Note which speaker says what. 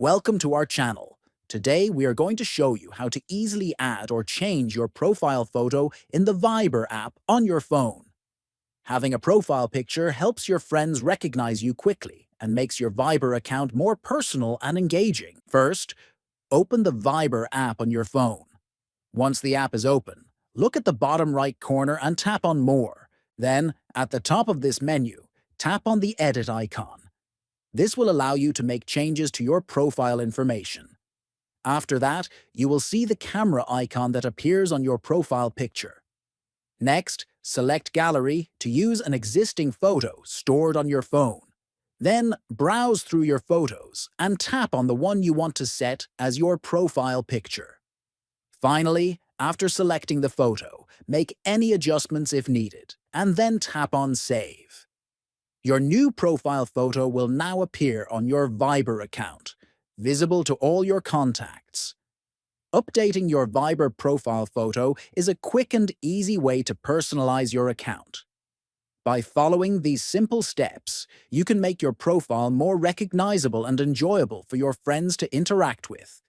Speaker 1: Welcome to our channel. Today we are going to show you how to easily add or change your profile photo in the Viber app on your phone. Having a profile picture helps your friends recognize you quickly and makes your Viber account more personal and engaging. First, open the Viber app on your phone. Once the app is open, look at the bottom right corner and tap on More. Then, at the top of this menu, tap on the Edit icon. This will allow you to make changes to your profile information. After that, you will see the camera icon that appears on your profile picture. Next, select Gallery to use an existing photo stored on your phone. Then, browse through your photos and tap on the one you want to set as your profile picture. Finally, after selecting the photo, make any adjustments if needed, and then tap on Save. Your new profile photo will now appear on your Viber account, visible to all your contacts. Updating your Viber profile photo is a quick and easy way to personalize your account. By following these simple steps, you can make your profile more recognizable and enjoyable for your friends to interact with.